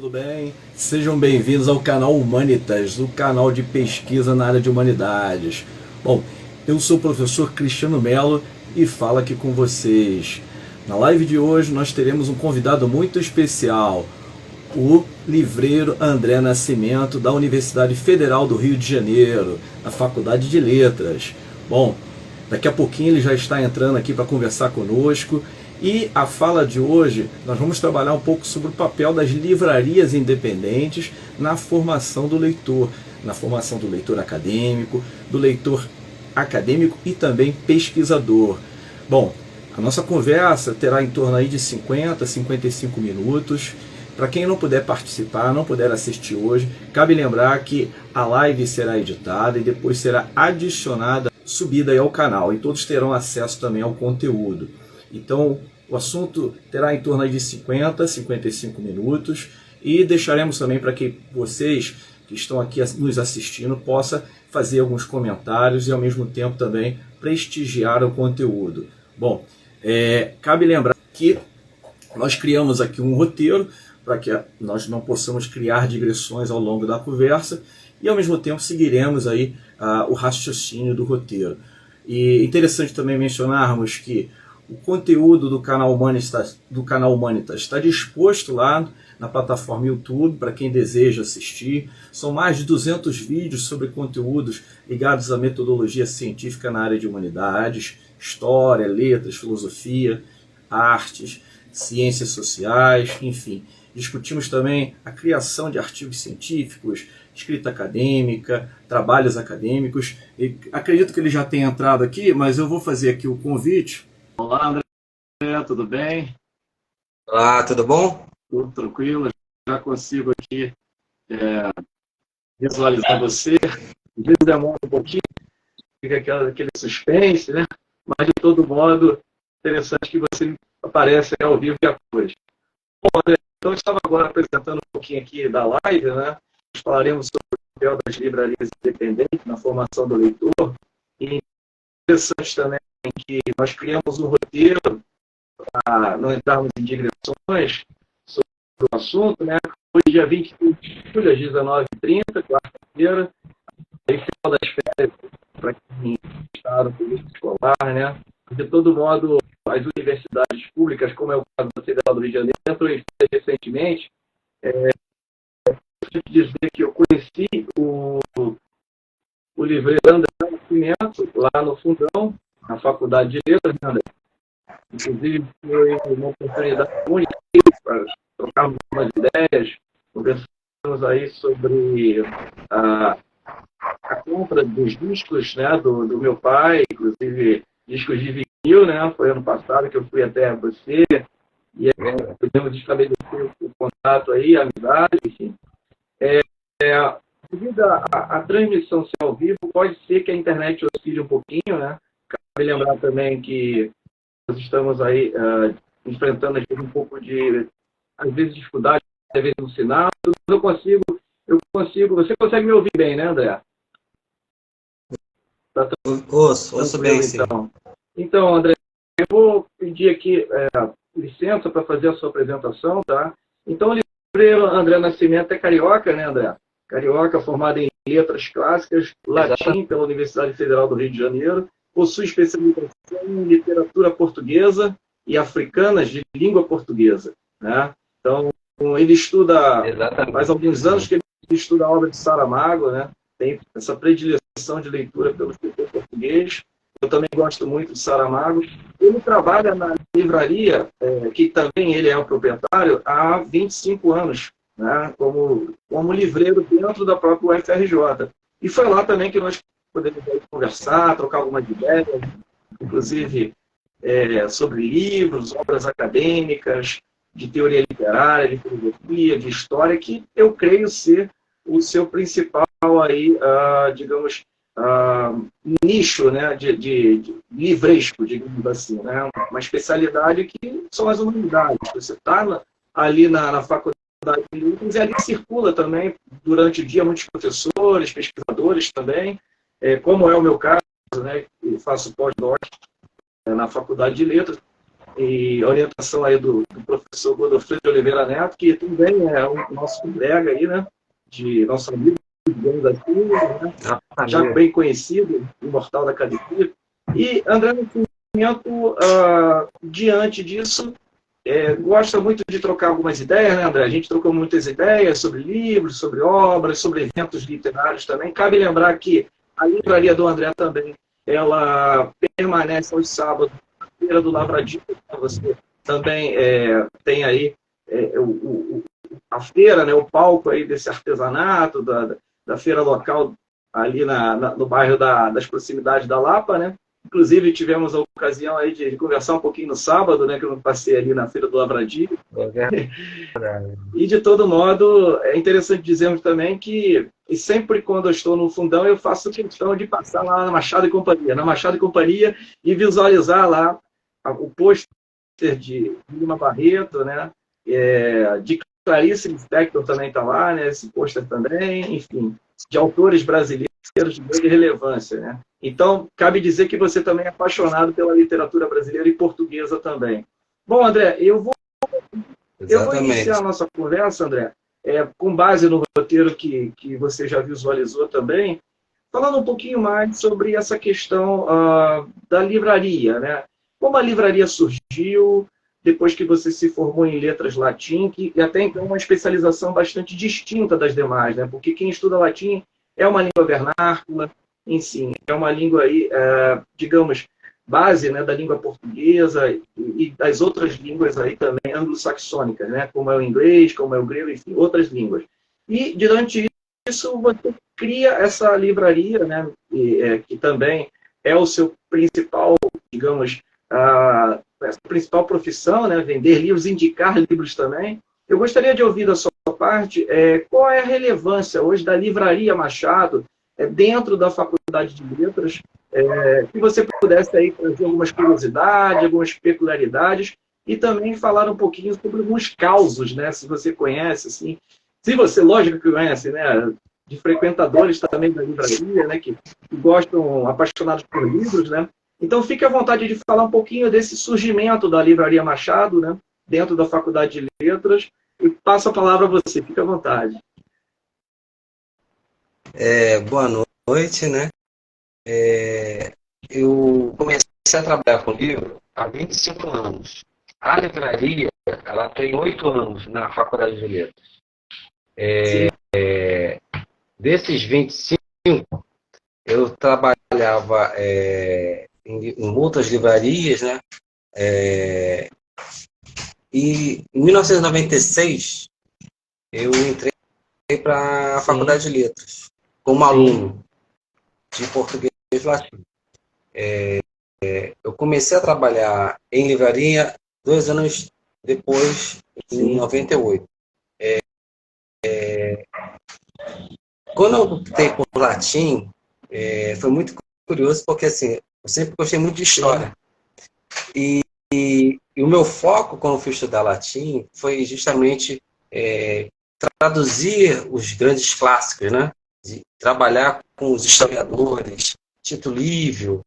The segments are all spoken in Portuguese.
tudo bem? Sejam bem-vindos ao canal Humanitas, o canal de pesquisa na área de humanidades. Bom, eu sou o professor Cristiano Melo e falo aqui com vocês. Na live de hoje nós teremos um convidado muito especial, o livreiro André Nascimento, da Universidade Federal do Rio de Janeiro, na Faculdade de Letras. Bom, daqui a pouquinho ele já está entrando aqui para conversar conosco. E a fala de hoje, nós vamos trabalhar um pouco sobre o papel das livrarias independentes na formação do leitor acadêmico e também pesquisador. Bom, a nossa conversa terá em torno aí de 50 a 55 minutos. Para quem não puder participar, não puder assistir hoje, cabe lembrar que a live será editada e depois será adicionada, subida aí ao canal, e todos terão acesso também ao conteúdo. Então, o assunto terá em torno de 50 a 55 minutos e deixaremos também para que vocês que estão aqui nos assistindo possam fazer alguns comentários e ao mesmo tempo também prestigiar o conteúdo. Bom, cabe lembrar que nós criamos aqui um roteiro para que nós não possamos criar digressões ao longo da conversa e ao mesmo tempo seguiremos aí o raciocínio do roteiro. E interessante também mencionarmos que o conteúdo do canal Humanitas está disposto lá na plataforma YouTube para quem deseja assistir. São mais de 200 vídeos sobre conteúdos ligados à metodologia científica na área de humanidades, história, letras, filosofia, artes, ciências sociais, enfim. Discutimos também a criação de artigos científicos, escrita acadêmica, trabalhos acadêmicos. E acredito que ele já tenha entrado aqui, mas eu vou fazer aqui o convite. Olá, André, tudo bem? Olá, tudo bom? Tudo tranquilo, já consigo aqui visualizar você. Às vezes demora um pouquinho, fica aquele suspense, né? Mas de todo modo, interessante que você aparece ao vivo e a cores. Bom, André, então eu estava agora apresentando um pouquinho aqui da live, né? Nós falaremos sobre o papel das livrarias independentes na formação do leitor. E interessante também que nós criamos um roteiro para não entrarmos em digressões sobre o assunto, né? Hoje, dia 23 de julho, às 19h30, quarta-feira, aí final das férias para quem está no período escolar, né? De todo modo, as universidades públicas, como é o caso da Federal do Rio de Janeiro, entrou em férias recentemente. Preciso dizer que eu conheci o livreiro André Nascimento lá no Fundão, na Faculdade de Letras, né? Inclusive, foi uma oportunidade única para trocarmos algumas ideias, conversamos aí sobre a compra dos discos, né, do meu pai, inclusive discos de vinil, né? Foi ano passado que eu fui até você, e podemos estabelecer o contato aí, a amizade, enfim. Devido à transmissão ser ao vivo, pode ser que a internet oscile um pouquinho, né? Cabe lembrar também que nós estamos aí enfrentando um pouco de, às vezes, dificuldade, às vezes, no sinal. Eu consigo. Você consegue me ouvir bem, né, André? Tá Ouço bem, sim. Então, André, eu vou pedir aqui licença para fazer a sua apresentação, tá? Então, o livreiro André Nascimento é carioca, né, André? Carioca, formado em letras clássicas, latim pela Universidade Federal do Rio de Janeiro, possui especialização em literatura portuguesa e africanas de língua portuguesa, né? Então, ele estuda, faz alguns anos que ele estuda a obra de Saramago, né? Tem essa predileção de leitura pelo escritor português. Eu também gosto muito de Saramago. Ele trabalha na livraria, que também ele é o proprietário, há 25 anos, né? Como livreiro dentro da própria UFRJ. E foi lá também que nós podemos conversar, trocar algumas ideias, inclusive sobre livros, obras acadêmicas, de teoria literária, de filosofia, de história, que eu creio ser o seu principal aí, digamos, nicho, né, de livresco, digamos assim, né? Uma especialidade que são as humanidades. Você está ali na faculdade de letras e ali circula também durante o dia muitos professores, pesquisadores também, como é o meu caso, né? Eu faço pós-doc na Faculdade de Letras. e orientação aí do professor Godofredo de Oliveira Neto, que também é o nosso colega aí, né? De nosso amigo, digamos assim, né? Já bem conhecido, imortal da academia. E André Nascimento, diante disso, gosta muito de trocar algumas ideias, né, André? A gente trocou muitas ideias sobre livros, sobre obras, sobre eventos literários também. Cabe lembrar que a livraria do André também, ela permanece aos sábados na Feira do Lavradio. Você também tem aí a feira, né, o palco aí desse artesanato, da feira local ali no bairro das proximidades da Lapa, né? Inclusive, tivemos a ocasião aí de conversar um pouquinho no sábado, né, que eu passei ali na Feira do Lavradio. E, de todo modo, é interessante dizermos também que, e sempre quando eu estou no fundão, eu faço questão de passar lá na Machado e Companhia, e visualizar lá o pôster de Lima Barreto, né, de Clarice Lispector também está lá, né, esse pôster também, enfim, de autores brasileiros de grande relevância, né? Então, cabe dizer que você também é apaixonado pela literatura brasileira e portuguesa também. Bom, André, eu vou iniciar a nossa conversa, André, com base no roteiro que você já visualizou também, falando um pouquinho mais sobre essa questão da livraria, né? Como a livraria surgiu, depois que você se formou em letras latim, e até então uma especialização bastante distinta das demais, né? Porque quem estuda latim é uma língua vernácula, enfim, é uma língua aí, digamos, base, né, da língua portuguesa e das outras línguas aí também anglo-saxônicas, né? Como é o inglês, como é o grego, enfim, outras línguas. E durante isso você cria essa livraria, né? Que também é o seu principal, digamos, a principal profissão, né? Vender livros, indicar livros também. Eu gostaria de ouvir da sua parte qual é a relevância hoje da Livraria Machado dentro da Faculdade de Letras, que você pudesse aí trazer algumas curiosidades, algumas peculiaridades e também falar um pouquinho sobre alguns causos, né? Se você conhece, assim, se você, lógico que conhece, né? De frequentadores também da livraria, né? Que gostam, apaixonados por livros, né? Então, fique à vontade de falar um pouquinho desse surgimento da Livraria Machado, né? Dentro da Faculdade de Letras. E passo a palavra a você, fique à vontade. Boa noite, né? Eu comecei a trabalhar com livro há 25 anos. A livraria, ela tem 8 anos na Faculdade de Letras. Desses 25, eu trabalhava em outras livrarias, né? E em 1996, eu entrei para a Faculdade de Letras, como aluno de português e latim. Eu comecei a trabalhar em livraria 2 anos depois, em 98. Quando eu optei por latim, foi muito curioso, porque assim, eu sempre gostei muito de história. E o meu foco, quando fui estudar latim, foi justamente traduzir os grandes clássicos, né? De trabalhar com os historiadores, Tito Livio,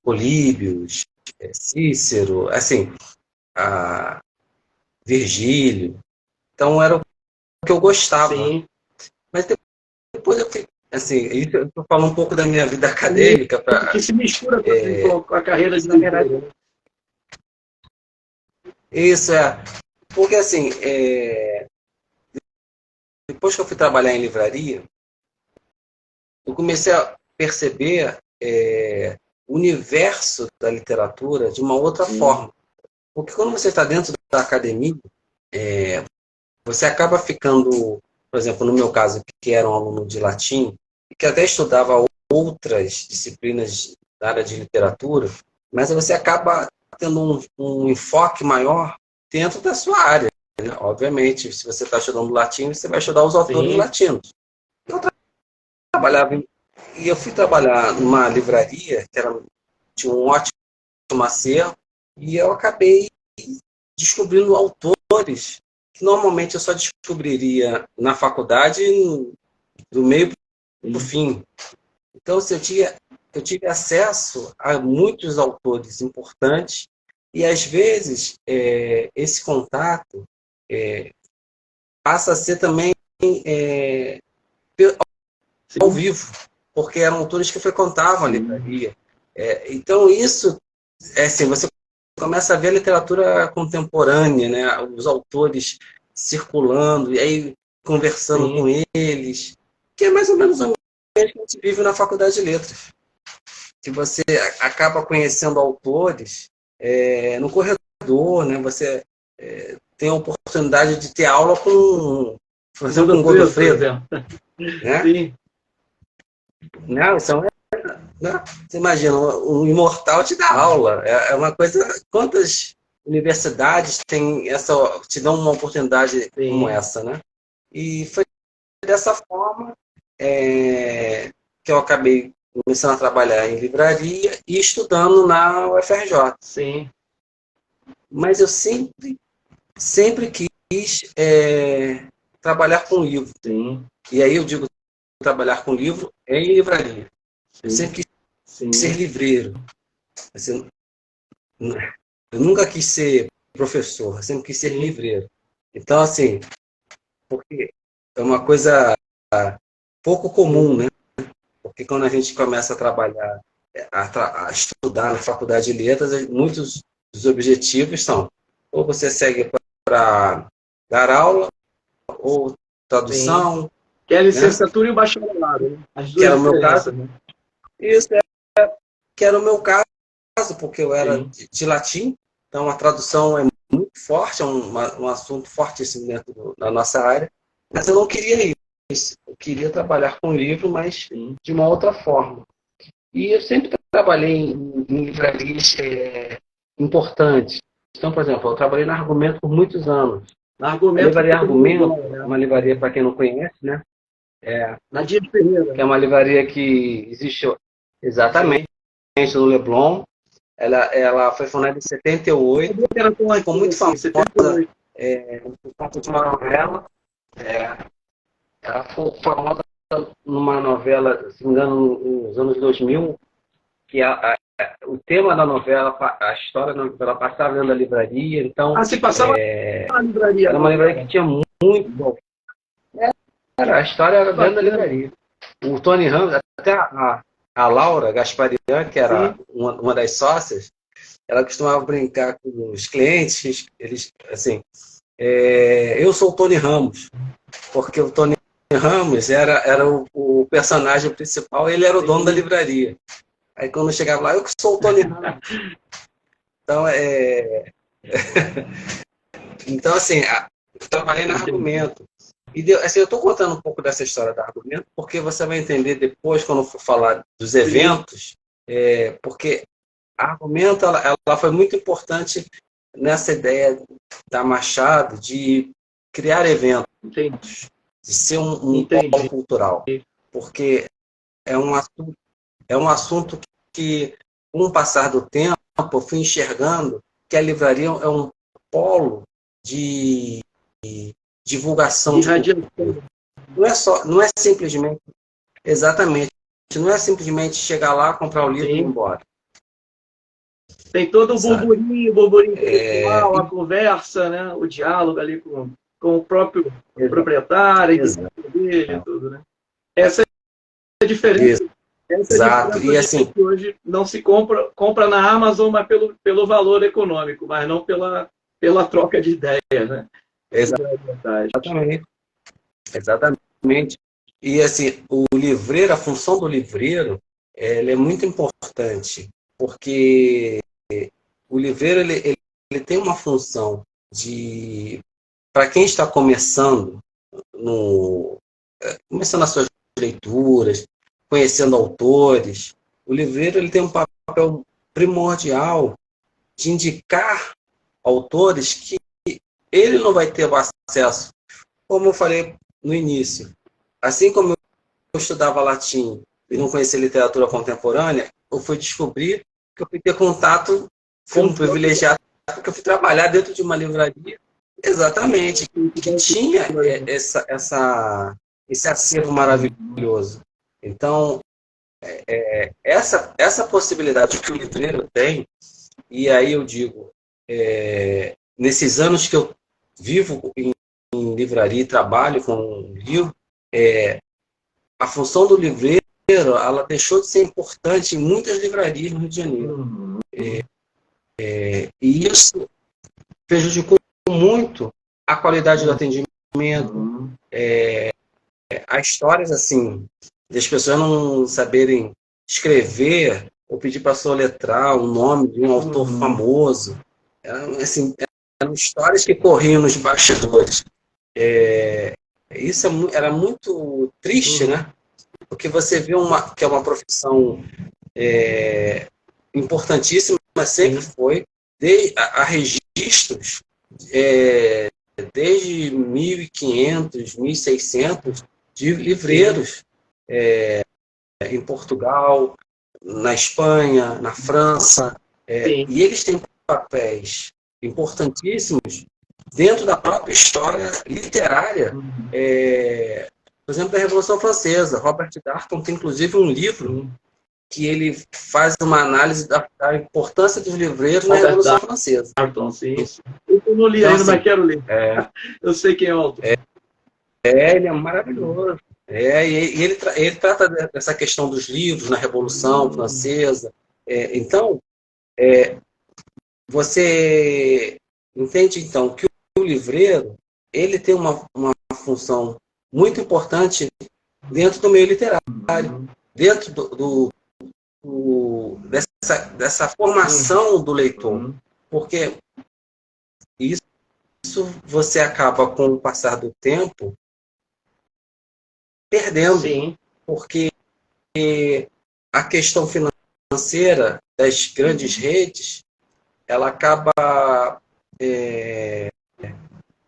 Políbios, Cícero, assim, Virgílio. Então era o que eu gostava. Sim. Mas depois eu fui, assim, isso eu estou falando um pouco da minha vida acadêmica. Que se mistura também com a carreira de verdade. Isso porque assim, depois que eu fui trabalhar em livraria, eu comecei a perceber o universo da literatura de uma outra forma. Porque quando você está dentro da academia, você acaba ficando, por exemplo, no meu caso, que era um aluno de latim, e que até estudava outras disciplinas da área de literatura, mas você acaba tendo um enfoque maior dentro da sua área. Né? Obviamente, se você está estudando latim, você vai estudar os autores latinos. Eu trabalhava e eu fui trabalhar numa livraria que tinha um ótimo acervo, e eu acabei descobrindo autores que normalmente eu só descobriria na faculdade do meio para o fim. Então, eu tive acesso a muitos autores importantes E, às vezes, esse contato passa a ser também ao vivo, porque eram autores que frequentavam a livraria. Então, isso, assim, você começa a ver a literatura contemporânea, né? Os autores circulando, e aí conversando com eles, que é mais ou menos o ambiente que a gente vive na Faculdade de Letras. Que você acaba conhecendo autores no corredor, né? Você tem a oportunidade de ter aula por exemplo, com Godofredo. Né? Sim. Não, né? Você imagina, um imortal te dá aula. É uma coisa... Quantas universidades te dão uma oportunidade como essa, né? E foi dessa forma que eu acabei começando a trabalhar em livraria e estudando na UFRJ. Sim. Mas eu sempre quis trabalhar com livro. Sim. E aí eu digo trabalhar com livro em livraria. Sim. Eu sempre quis ser livreiro. Assim, eu nunca quis ser professor, eu sempre quis ser livreiro. Então, assim, porque é uma coisa pouco comum, né? Porque quando a gente começa a trabalhar, a estudar na Faculdade de Letras, muitos dos objetivos são ou você segue para dar aula, ou tradução. Sim. Que é a licenciatura, né? E o bacharelado. Né? As duas, que era o meu caso. Né? Isso, que era o meu caso, porque eu era de latim, então a tradução é muito forte, é um assunto fortíssimo dentro da nossa área, mas eu não queria isso. Eu queria trabalhar com livro, mas de uma outra forma. E eu sempre trabalhei em livrarias importantes. Então, por exemplo, eu trabalhei na Argumento por muitos anos. Na Argumento, a livraria Argumento, uma livraria, para quem não conhece, né? Na Dias de Ferreira. Que é uma livraria que existe exatamente no Leblon. Ela foi fundada em 78. Ficou muito famosa por conta de uma novela. Ela foi famosa numa novela, se não me engano, nos anos 2000, que o tema da novela, a história da novela passava dentro da livraria. Então, se passava na livraria. Era uma livraria que tinha muito bom. A história era dentro da livraria. O Tony Ramos, até a Laura Gasparian, que era uma das sócias, ela costumava brincar com os clientes, eles, assim, eu sou o Tony Ramos, porque o Tony Ramos era o personagem principal, ele era o dono da livraria. Aí quando eu chegava lá, eu que sou o Tony Ramos. Então, então, assim, eu trabalhei na Argumento. E assim, eu estou contando um pouco dessa história da Argumento, porque você vai entender depois, quando eu for falar dos eventos, porque a Argumento ela foi muito importante nessa ideia da Machado de criar eventos, de ser um polo cultural. Porque é um assunto que, com o passar do tempo, eu fui enxergando que a livraria é um polo de divulgação de cultura. Não é simplesmente, exatamente, não é simplesmente chegar lá, comprar o livro e ir embora. Tem todo o burburinho intelectual, a conversa, né? O diálogo ali com o próprio proprietário, e tudo, né? Essa é a diferença. Exato. E assim, que hoje não se compra na Amazon, mas pelo valor econômico, mas não pela troca de ideias, né? Exatamente. E assim, o livreiro, a função do livreiro, ela é muito importante, porque o livreiro ele tem uma função de, para quem está começando as suas leituras, conhecendo autores, o livreiro ele tem um papel primordial de indicar autores que ele não vai ter o acesso. Como eu falei no início, assim como eu estudava latim e não conhecia literatura contemporânea, eu fui descobrir que eu fui ter contato, fui um privilegiado, porque eu fui trabalhar dentro de uma livraria, exatamente, que tinha esse acervo maravilhoso. Então, essa possibilidade que o livreiro tem, e aí eu digo, nesses anos que eu vivo em livraria e trabalho com livro, a função do livreiro, ela deixou de ser importante em muitas livrarias no Rio de Janeiro. E isso prejudicou muito a qualidade do atendimento, as histórias, assim, das pessoas não saberem escrever ou pedir para soletrar o nome de um autor famoso. Eram histórias que corriam nos bastidores. Isso era muito triste, né? Porque você vê que é uma profissão importantíssima, mas sempre foi, a registros, desde 1500, 1600, de livreiros em Portugal, na Espanha, na França, e eles têm papéis importantíssimos dentro da própria história literária, por exemplo, da Revolução Francesa. Robert Darnton tem, inclusive, um livro que ele faz uma análise da importância dos livreiros na Revolução Francesa. Sim. Eu não li ainda, mas quero ler. Eu sei quem é o autor. Ele é maravilhoso. E ele trata dessa questão dos livros na Revolução Francesa. Então, você entende, então, que o livreiro ele tem uma função muito importante dentro do meio literário, dentro dessa formação do leitor. Porque isso você acaba, com o passar do tempo, perdendo. Sim. Porque a questão financeira das grandes redes, ela acaba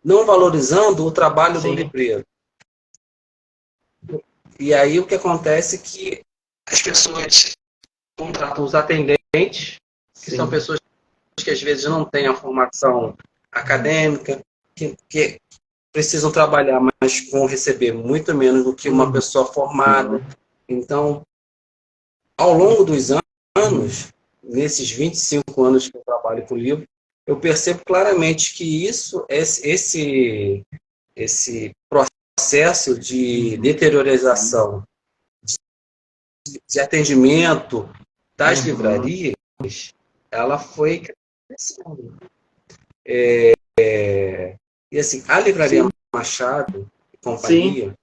não valorizando o trabalho do livreiro. E aí o que acontece é que as pessoas contratam os atendentes, que são pessoas que às vezes não têm a formação acadêmica, que precisam trabalhar, mas vão receber muito menos do que uma pessoa formada. Então, ao longo dos anos, nesses 25 anos que eu trabalho com livro, eu percebo claramente que esse processo de deteriorização, de atendimento das livrarias, ela foi crescendo. E assim, a Livraria Machado e Companhia,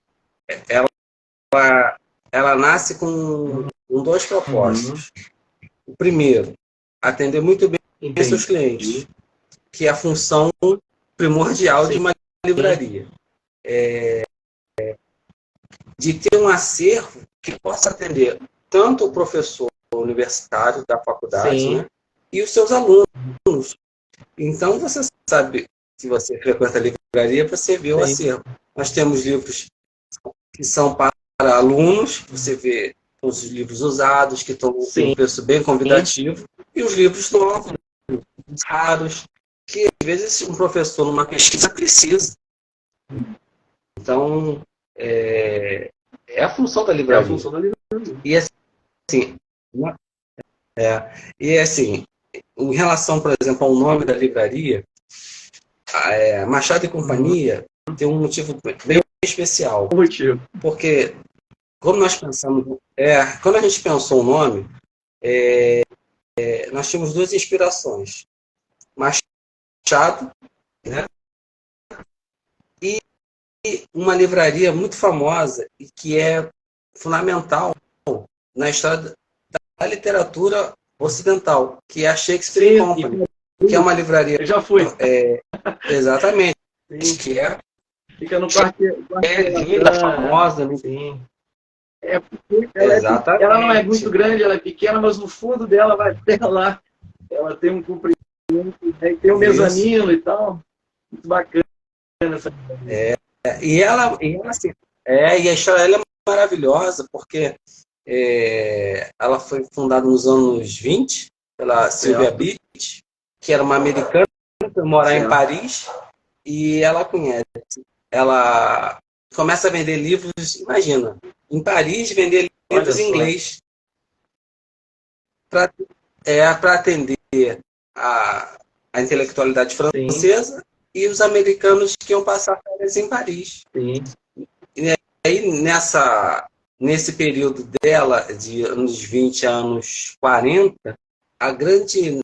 ela nasce com dois propósitos. O primeiro, atender muito bem seus clientes, que é a função primordial de uma livraria. De ter um acervo que possa atender tanto o professor universitário da faculdade, né, e os seus alunos. Então, você sabe, se você frequenta a livraria, você vê o acervo. Nós temos livros que são para alunos, você vê os livros usados, que estão com um preço bem convidativo, e os livros novos, raros, que às vezes um professor numa pesquisa precisa. Então, é a função da livraria. E assim, em relação, por exemplo, ao nome da livraria, Machado e Companhia tem um motivo bem especial. Porque quando nós pensamos, quando a gente pensou o nome, nós tínhamos duas inspirações: Machado, né, e uma livraria muito famosa e que é fundamental na história da literatura ocidental, que é a Shakespeare Company, que é uma livraria. Eu já fui. Exatamente. Que fica no parque. Linda, famosa, né? Sim. Ela não é muito grande, ela é pequena, mas no fundo dela vai até lá. Ela tem um comprimento, tem um mezanino e tal. Muito bacana essa. E ela assim, e a história dela é maravilhosa, porque ela foi fundada nos anos 20 pela Sylvia Beach, que era uma americana que foi morar em Paris, e ela começa a vender livros, imagina, em Paris, vender livros em inglês para atender a intelectualidade francesa, e os americanos que iam passar férias em Paris. Sim. E aí, nesse período dela, de anos 20 a anos 40, a grande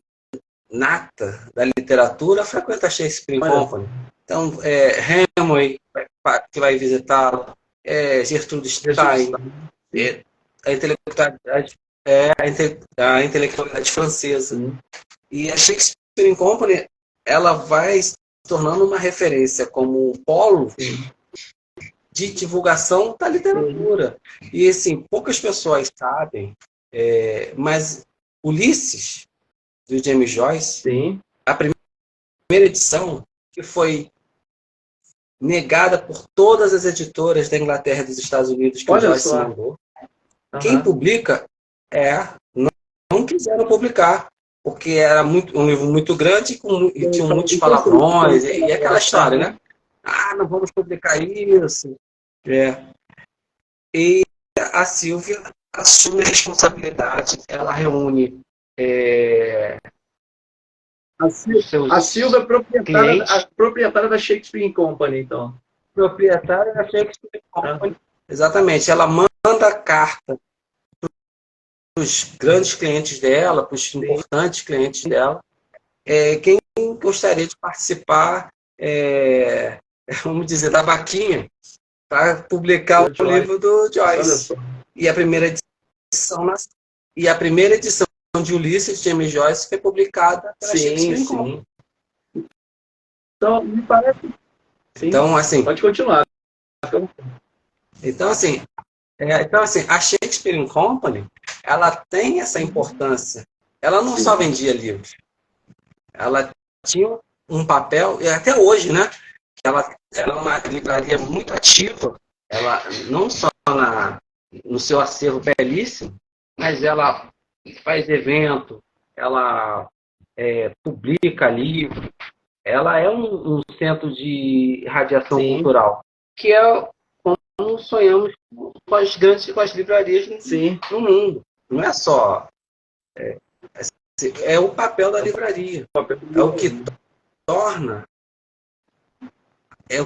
nata da literatura frequenta Shakespeare Company. Então, Hemingway, que vai visitá-lo, Gertrude Stein, a intelectualidade francesa. E a Shakespeare Company, ela vai se tornando uma referência como polo de divulgação da literatura. E, assim, poucas pessoas sabem, mas Ulisses, do James Joyce, a primeira edição, que foi negada por todas as editoras da Inglaterra e dos Estados Unidos que o Joyce mandou. Quem publica não quiseram publicar, porque era um livro muito grande e tinha muitos palavrões, e aquela história, né? Não vamos publicar isso. E a Silvia assume a responsabilidade, ela reúne a Silvia é proprietária da Shakespeare Company, então. Proprietária da Shakespeare Company. Exatamente. Ela manda carta para os grandes clientes dela, para os importantes clientes dela, quem gostaria de participar, vamos dizer, da vaquinha, para publicar o livro do Joyce. E a primeira edição de Ulisses, de James Joyce, foi publicada pela Shakespeare Company. Então, me parece... Então, assim... Pode continuar. Então, assim, a Shakespeare Company, ela tem essa importância. Ela não só vendia livros. Ela tinha um papel, e até hoje, né? Ela é uma livraria muito ativa. Ela não só no seu acervo belíssimo, mas ela faz evento, ela publica livro, ela é um centro de radiação cultural, que é como sonhamos com as livrarias no mundo. Não é só... É o papel da livraria. É o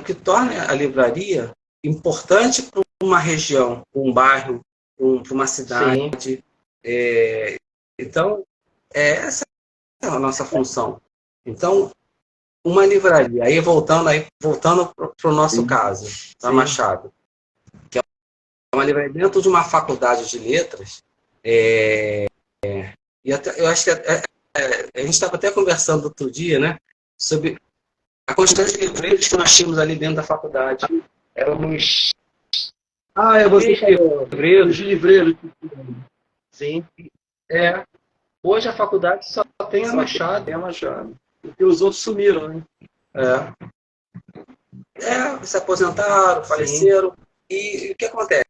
que torna a livraria importante para uma região, para um bairro, para uma cidade. Então, essa é a nossa função. Então, uma livraria, aí voltando para o nosso caso, da Machado, que é uma livraria dentro de uma faculdade de letras, e até, eu acho que a gente estava até conversando outro dia, né, sobre a quantidade de livreiros que nós tínhamos ali dentro da faculdade. Éramos... Os livreiros. Sim. Hoje a faculdade só tem a Machado. Tem a Machado. Porque os outros sumiram, né? Se aposentaram, faleceram. E o que acontece?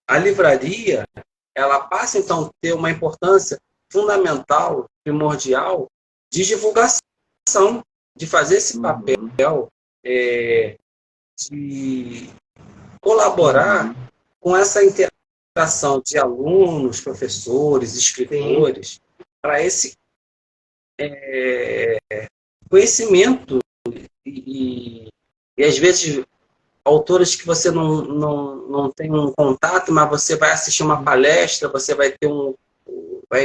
A livraria, ela passa, então, a ter uma importância fundamental, primordial, de divulgação, de fazer esse papel, de colaborar com essa interação de alunos, professores, escritores, para esse conhecimento e às vezes autores que você não tem um contato, mas você vai assistir uma palestra, você vai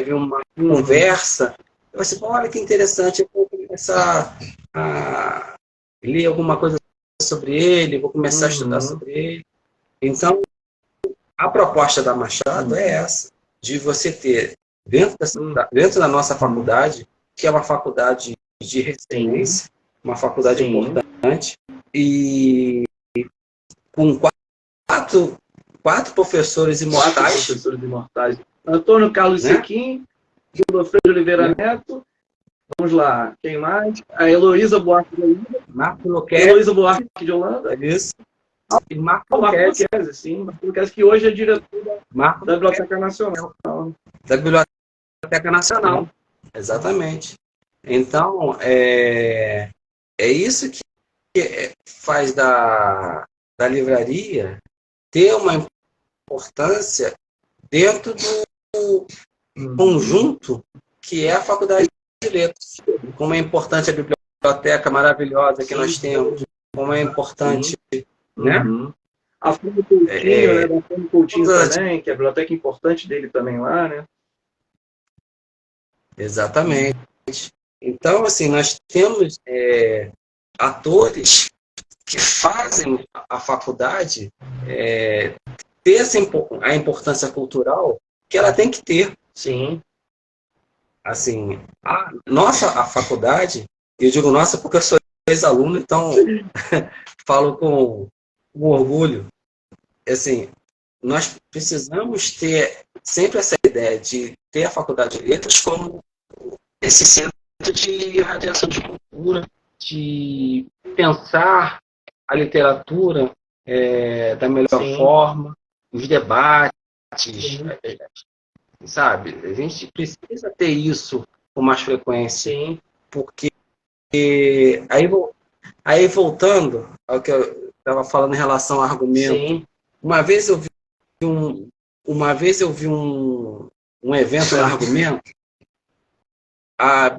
ver uma conversa, e você fala, olha que interessante, eu vou começar a ler alguma coisa sobre ele, vou começar a estudar sobre ele. Então, a proposta da Machado é essa, de você ter, dentro da nossa faculdade, que é uma faculdade de referência, uma faculdade importante, e com quatro professores imortais. Antônio Carlos Sequim, Godofredo de Oliveira Neto, vamos lá, quem mais? A Heloísa Buarque de Holanda. Marco Luquezzi de Holanda. Isso. E Marco Luquezzi, sim. Marco Luquezzi, que hoje é diretor da Biblioteca Nacional. Da Biblioteca Nacional, exatamente. Então, é isso que faz da livraria ter uma importância dentro do conjunto que é a faculdade de Letras. Como é importante a biblioteca maravilhosa que nós temos, como é importante, né? A Fundo Coutinho, né? Da Fundo Coutinho também, que é a biblioteca importante dele também lá, né? Exatamente. Então, assim, nós temos atores que fazem a faculdade ter a importância cultural que ela tem que ter. Sim. Assim, a faculdade, eu digo nossa porque eu sou ex-aluno, então falo com orgulho. Assim, nós precisamos ter sempre essa ideia de ter a Faculdade de Letras como esse centro de radiação de cultura, de pensar a literatura da melhor forma, os debates, sabe? A gente precisa ter isso com mais frequência, porque aí voltando ao que eu estava falando em relação ao argumento, uma vez eu vi um evento no argumento. A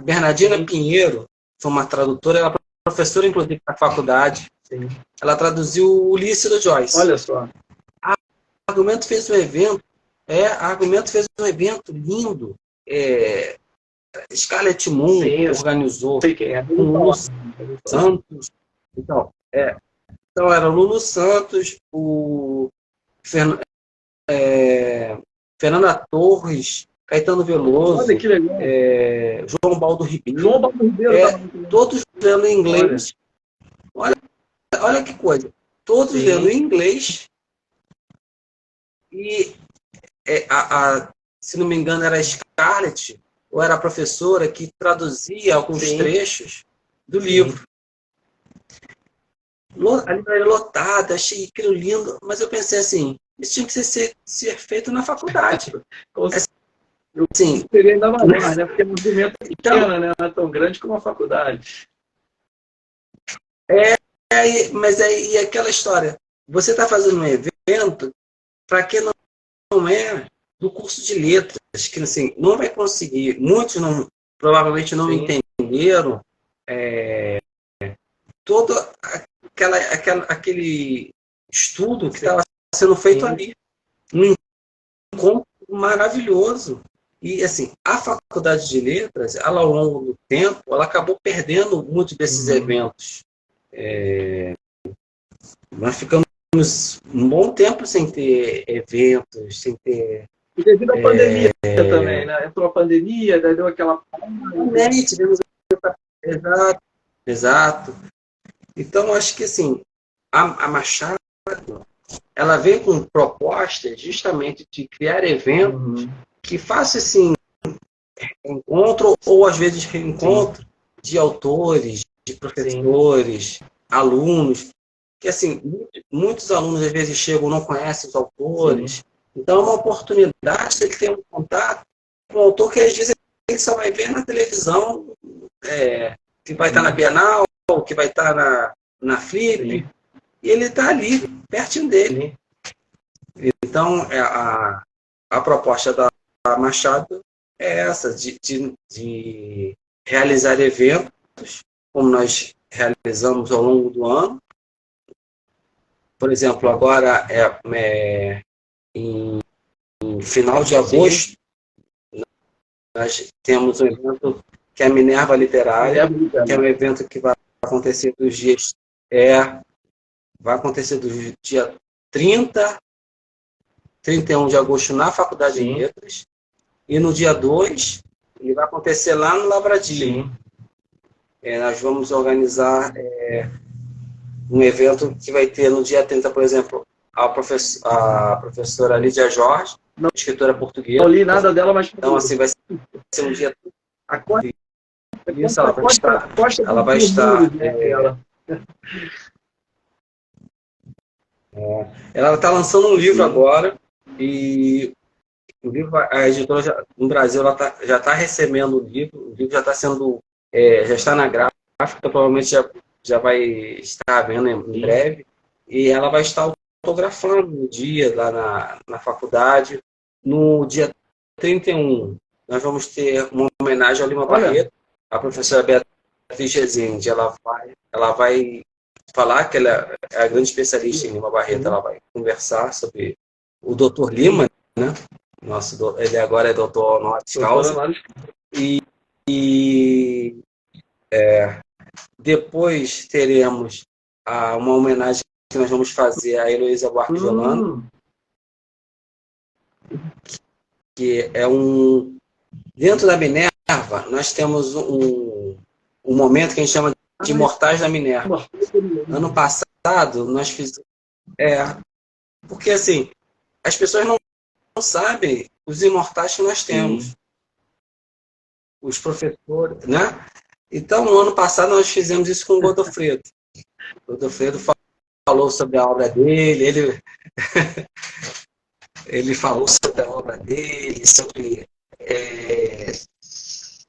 Bernardina Pinheiro foi uma tradutora, ela é professora, inclusive, da faculdade. Ela traduziu o Ulisses do Joyce. Olha só. A Argumento fez um evento lindo. Scarlett Moon organizou. Com Lulu Santos. Então, era o Lulu Santos, o Fernanda Torres, Caetano Veloso, olha que legal. João Baldo Ribeiro. João Baldo Ribeiro todos lendo em inglês. Olha que coisa. Todos lendo em inglês. E, se não me engano, era a Scarlett, ou era a professora, que traduzia alguns trechos do livro. A livraria lotada, achei aquilo lindo, mas eu pensei assim, isso tinha que ser feito na faculdade. Sim. Seria ainda maior, né? Porque o movimento é pequeno, né? Não é tão grande como a faculdade. Mas aí aquela história, você está fazendo um evento para quem não é do curso de letras, que assim, não vai conseguir, muitos provavelmente não entenderam todo aquele estudo que estava sendo feito ali. Um encontro maravilhoso. E, assim, a Faculdade de Letras, ela, ao longo do tempo, ela acabou perdendo muito desses eventos. Nós ficamos um bom tempo sem ter eventos, sem ter... E devido à pandemia também, né? Entrou a pandemia, daí deu aquela... Tivemos... Exato. Então, acho que, assim, a Machado, ela vem com propostas justamente de criar eventos que façam, assim, encontro ou, às vezes, reencontro de autores, de professores, alunos, que, assim, muitos alunos, às vezes, chegam e não conhecem os autores. Então, é uma oportunidade de ele ter um contato com um autor que, às vezes, ele só vai ver na televisão, que vai estar na Bienal, que vai estar na Flip, e ele está ali, pertinho dele. Então, a proposta da Machado é essa, de realizar eventos, como nós realizamos ao longo do ano. Por exemplo, agora, em final de agosto, nós temos um evento que é a Minerva Literária, que é um evento que vai acontecer dos dias... vai acontecer do dia 30, 31 de agosto na Faculdade de Letras, e no dia 2, ele vai acontecer lá no Lavradio. Nós vamos organizar um evento que vai ter no dia 30, por exemplo, a professora Lídia Jorge, escritora portuguesa. Não li nada dela, mas... Então, assim, vai ser um dia... Isso, ela vai estar... Ela está lançando um livro agora, e o livro, a editora no Brasil já está recebendo o livro já está sendo, já está na gráfica, provavelmente já vai estar vendo em breve, e ela vai estar autografando no dia lá na faculdade, no dia 31 nós vamos ter uma homenagem ao Lima Barreto. A professora Beatriz Rezende, ela vai falar que ela é a grande especialista em Lima Barreto. Ela vai conversar sobre o Dr. Lima, né? Ele agora é doutor honoris causa. E depois teremos uma homenagem que nós vamos fazer a Heloísa Buarque de Holanda, que é dentro da Minerva, nós temos um momento que a gente chama de Imortais da Minerva. Ano passado, nós fizemos... porque, assim, as pessoas não sabem os imortais que nós temos. Os professores, né? Então, no ano passado, nós fizemos isso com o Godofredo. O Godofredo falou sobre a obra dele, ele falou sobre a obra dele, sobre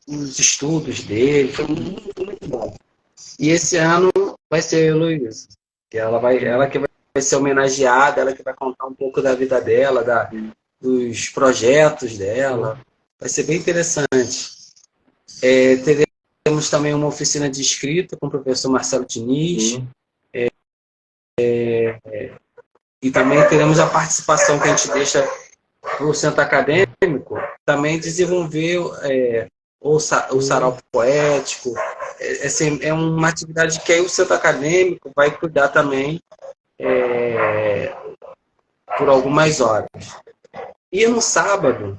os estudos dele, foi muito, muito bom. E esse ano vai ser a Heloísa, que ela que vai ser homenageada, ela que vai contar um pouco da vida dela, dos projetos dela. Vai ser bem interessante. Teremos também uma oficina de escrita com o professor Marcelo Diniz. E também teremos a participação que a gente deixa para o centro acadêmico, também desenvolver o sarau poético. É uma atividade que aí o centro acadêmico vai cuidar também por algumas horas. E no sábado,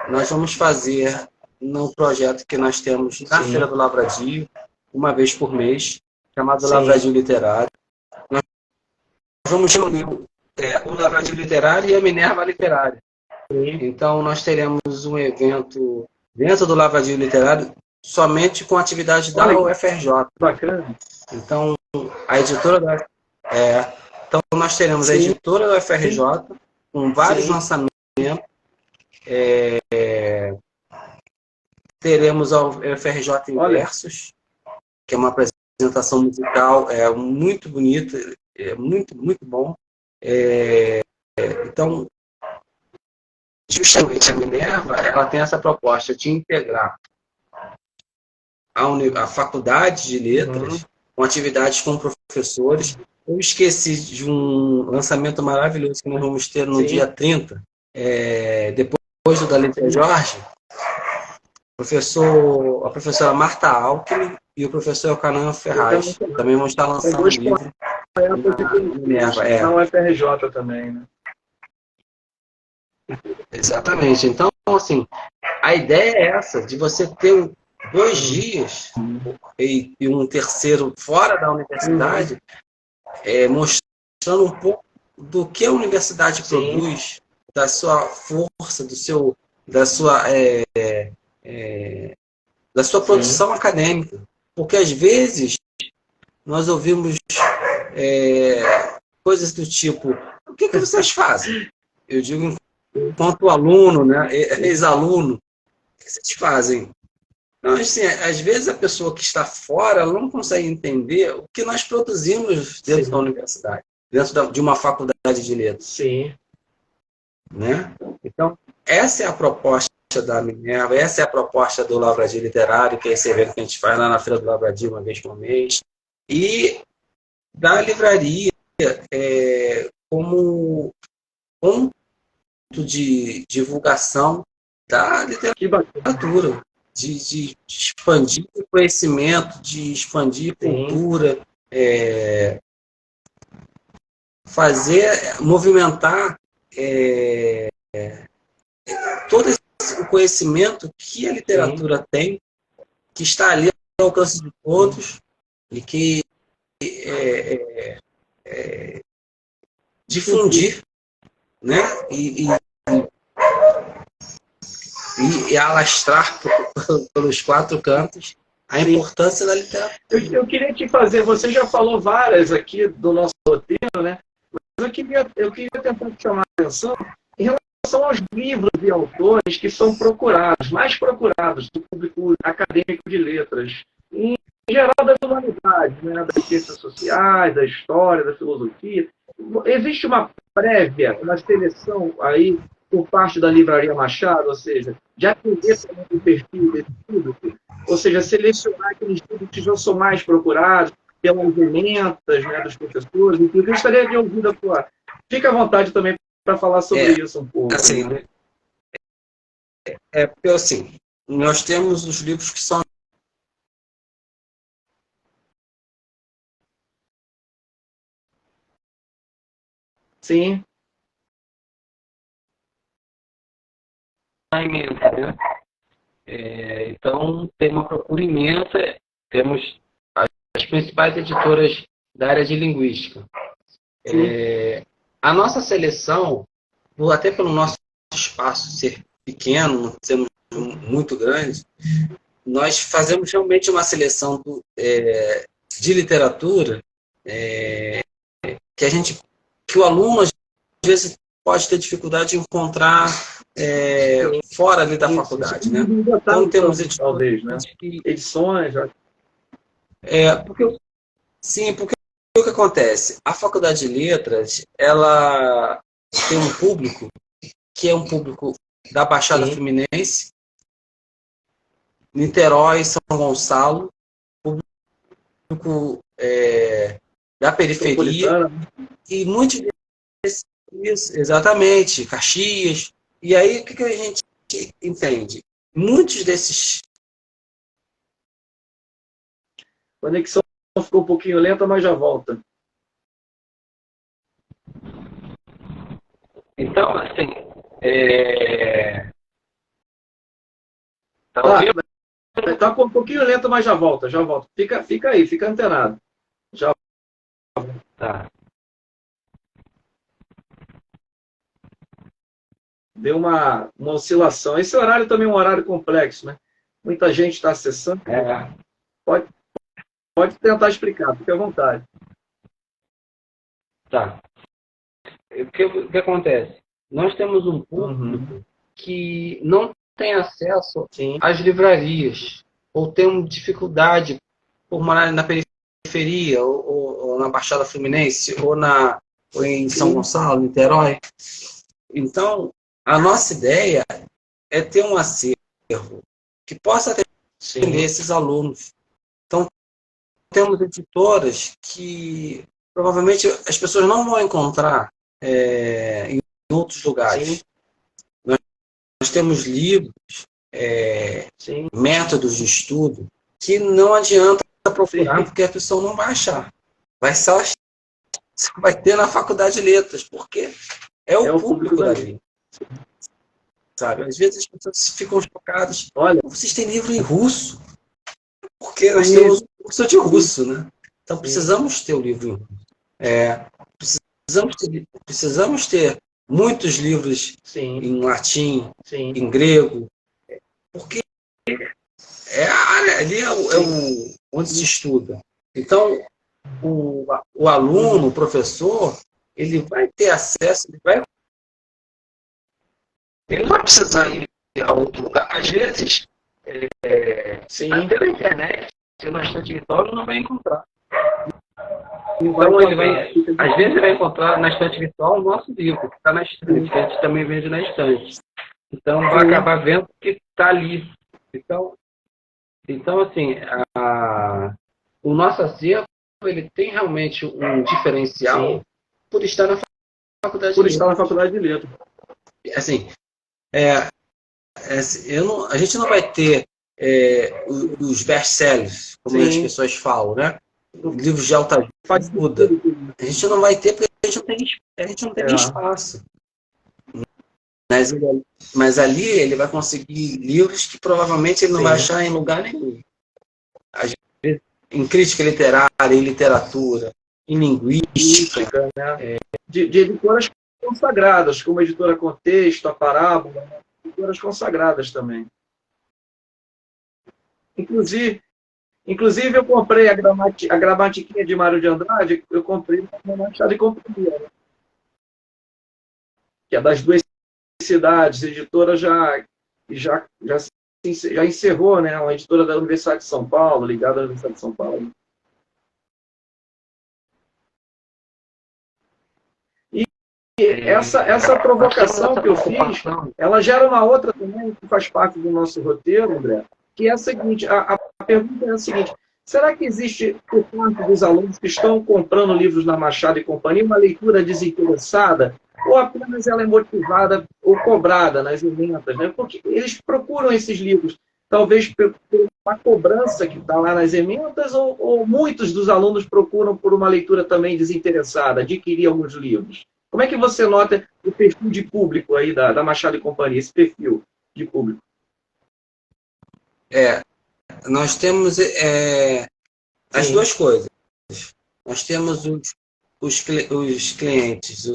nós vamos fazer no projeto que nós temos na Feira do Lavradio, uma vez por mês, chamado Lavradio Literário. Nós vamos reunir o Lavradio Literário e a Minerva Literária. Então, nós teremos um evento dentro do Lavradio Literário somente com atividade da UFRJ. Bacana. Então, a editora então, nós teremos a editora da UFRJ com vários lançamentos. Teremos a UFRJ em Versos, que é uma apresentação musical muito bonita, muito, muito bom. Então, justamente a Minerva, ela tem essa proposta de integrar a faculdade de letras com atividades com professores. Eu esqueci de um lançamento maravilhoso que nós vamos ter no dia 30, depois do da Letra Jorge, a professora Marta Alckmin e o professor Elcanã Ferraz também vão estar lançando o livro. Na UFRJ também, né? Exatamente. Então, assim, a ideia é essa, de você ter 2 dias e um terceiro fora da universidade, mostrando um pouco do que a universidade produz, da sua força, da sua produção acadêmica. Porque, às vezes, nós ouvimos coisas do tipo: o que vocês fazem? Eu digo enquanto aluno, né, ex-aluno, o que vocês fazem? Então, assim, às vezes a pessoa que está fora, ela não consegue entender o que nós produzimos dentro da universidade, dentro de uma faculdade de letras. Sim. Né? Então, essa é a proposta da Minerva, essa é a proposta do Lavradio Literário, que é esse evento que a gente faz lá na Feira do Lavradio uma vez por mês, e da livraria como ponto de divulgação da literatura, de expandir o conhecimento, de expandir a cultura, movimentar todo o conhecimento que a literatura tem, que está ali ao alcance de todos, e que difundir, né? E alastrar pelos 4 cantos a importância da literatura. Eu queria te fazer, você já falou várias aqui do nosso roteiro, né? Mas eu queria tentar te chamar a atenção em relação aos livros e autores que são procurados, mais procurados do público acadêmico de letras, em geral das humanidades, né? Das ciências sociais, da história, da filosofia. Existe uma prévia, uma seleção aí por parte da Livraria Machado, ou seja, de atender também o perfil desse público, ou seja, selecionar aqueles livros que já são mais procurados, pelas emendas, né, dos professores. Então, eu gostaria de ouvir da tua... Fica à vontade também para falar sobre isso um pouco. Assim, né? porque assim, nós temos os livros que são Sim, imensa, né? Então, tem uma procura imensa, temos as principais editoras da área de linguística. A nossa seleção, até pelo nosso espaço ser pequeno, não sermos muito grande, nós fazemos realmente uma seleção de literatura que o aluno, às vezes, pode ter dificuldade de encontrar fora ali da faculdade, né? Então temos talvez, né? Edições. Porque o que acontece? A Faculdade de Letras, ela tem um público que é um público da Baixada Fluminense, Niterói, São Gonçalo, público da periferia e muitos desses, exatamente, Caxias. E aí, o que a gente entende? Muitos desses... A conexão ficou um pouquinho lenta, mas já volta. Então, assim, tá ouvindo? Tá um pouquinho lento, mas já volta, já volta. Fica aí, fica antenado. Já. Tá. Deu uma oscilação. Esse horário também é um horário complexo, né? Muita gente está acessando. Pode tentar explicar, fique à vontade. Tá. O que acontece? Nós temos um público que não tem acesso às livrarias, ou tem dificuldade por morar na periferia, ou na Baixada Fluminense, ou em São Gonçalo, Niterói. Então, a nossa ideia é ter um acervo que possa atender esses alunos. Então, temos editoras que provavelmente as pessoas não vão encontrar em outros lugares. Nós temos livros, métodos de estudo, que não adianta procurar, porque a pessoa não vai achar. Só vai ter na Faculdade de Letras, porque é o público dali. Sabe? Às vezes as pessoas ficam chocadas. Olha, vocês têm livro em russo? Porque nós temos curso de russo, né? Então precisamos ter o livro em russo. Precisamos ter muitos livros em latim, em grego, porque a área ali onde se estuda. Então, o aluno, o professor, ele vai ter acesso, ele não vai precisar ir a outro lugar. Às vezes, pela internet, se na estante virtual, ele não vai encontrar. Então, às vezes ele vai encontrar na estante virtual o nosso livro, que está na estante, que a gente também vende na estante. Então, vai acabar vendo que está ali. Então assim, o nosso acervo, ele tem realmente um diferencial por estar na Faculdade de Letras. Assim, a gente não vai ter os best-sellers, como as pessoas falam, né? Livros de alta ajuda. A gente não vai ter, porque a gente não tem nem espaço. Mas ali ele vai conseguir livros que provavelmente ele não vai achar em lugar nenhum. Às vezes, em crítica literária, em literatura, em linguística, né? De editoras consagradas, como a editora Contexto, a Parábola, né? Editoras consagradas também. Inclusive eu comprei a gramatiquinha de Mário de Andrade, eu comprei na Machado e Companhia, né? Que é das duas cidades, a editora já encerrou, né? Uma editora da Universidade de São Paulo, ligada à Universidade de São Paulo. essa provocação que eu fiz, ela gera uma outra também, que faz parte do nosso roteiro, André, que é a seguinte, a pergunta é a seguinte: será que existe, por parte dos alunos que estão comprando livros na Machado e Companhia, uma leitura desinteressada, ou apenas ela é motivada ou cobrada nas emendas, né? Porque eles procuram esses livros, talvez por uma cobrança que está lá nas emendas, ou muitos dos alunos procuram por uma leitura também desinteressada, adquirir alguns livros. Como é que você nota o perfil de público aí da Machado e Companhia, esse perfil de público? Nós temos as duas coisas. Nós temos os clientes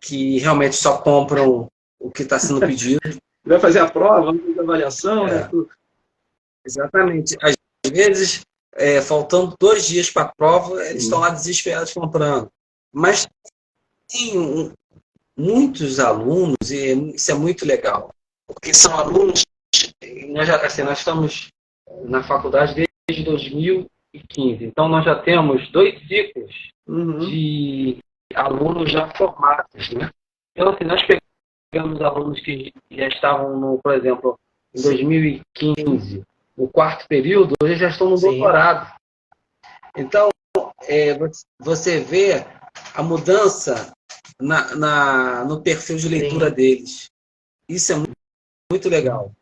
que realmente só compram o que está sendo pedido. Vai fazer a prova, vai fazer a avaliação, né? Exatamente. Às vezes, faltando 2 dias para a prova, eles estão lá desesperados comprando. Mas tem muitos alunos, e isso é muito legal, porque são alunos. Nós estamos na faculdade desde 2015, então nós já temos 2 ciclos de alunos já formados, né? Então, assim, nós pegamos alunos que já estavam, por exemplo, em 2015, no 4º período, hoje já estão no doutorado. Então, você vê a mudança no perfil de leitura deles. Isso é muito, muito legal.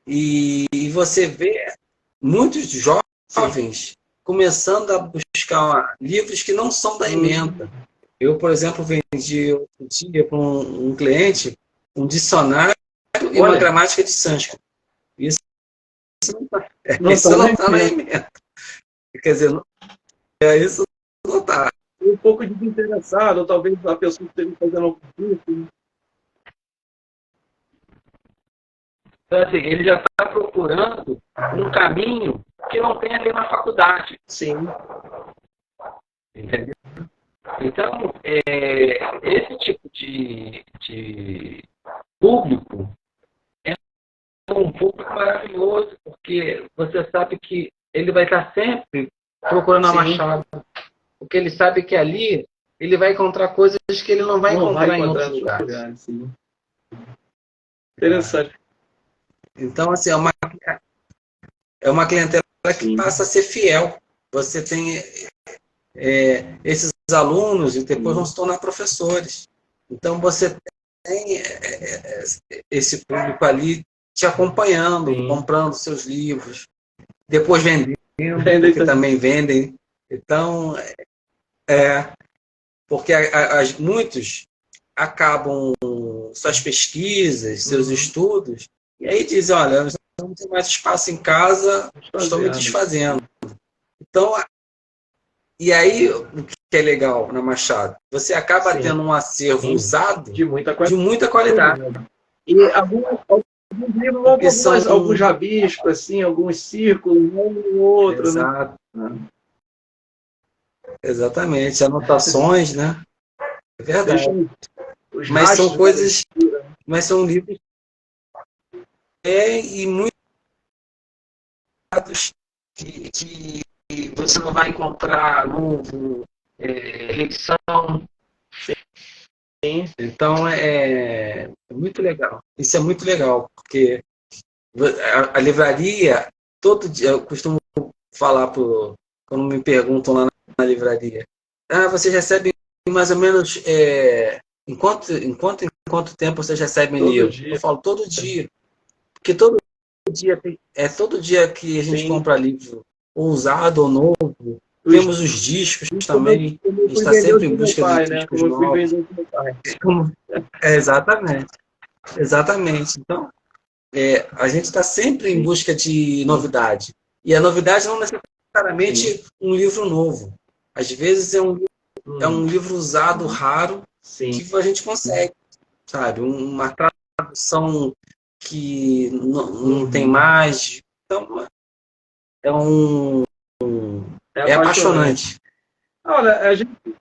E você vê muitos jovens começando a buscar livros que não são da ementa. Eu, por exemplo, vendi outro dia para um cliente um dicionário e uma gramática de sânscrito. Isso não está na ementa. Quer dizer, isso não está. Um pouco desinteressado, ou talvez a pessoa esteja fazendo um curso. Então, assim, ele já está procurando um caminho que não tem ali na faculdade. Sim. Entendeu? Então, esse tipo de público é um público maravilhoso, porque você sabe que ele vai estar sempre procurando a Machado. Porque ele sabe que ali ele vai encontrar coisas que ele não vai encontrar em outros lugares. Sim. Interessante. Então, assim, é uma clientela que passa a ser fiel. Você tem esses alunos e depois vão se tornar professores. Então, você tem esse público ali te acompanhando, comprando seus livros, depois vendendo, porque também vendem. Então, porque muitos acabam suas pesquisas, seus estudos, e aí dizem, olha, eu não tenho mais espaço em casa, estou me desfazendo. Então, e aí, o que é legal na Machado? Você acaba tendo um acervo usado de muita qualidade. E alguns livros vão com alguns rabiscos, assim, alguns círculos, um outro. Exato. Né? Exatamente, anotações, né? É verdade. Mas são coisas, mas são livros e muito que você não vai encontrar novo, reedição. Então é muito legal. Isso é muito legal, porque a livraria, todo dia, eu costumo falar quando me perguntam lá na livraria, vocês recebem mais ou menos em quanto tempo vocês recebem livro? Eu falo todo dia, porque todo dia que a gente compra livro ou usado ou novo, temos os discos também, a gente está sempre em busca de discos novos. Exatamente. Então, a gente está sempre em busca de novidade. E a novidade não necessariamente um livro novo. Às vezes é um livro usado, raro, que a gente consegue, sabe? Uma tradução que não tem mais. Então, é apaixonante. Olha,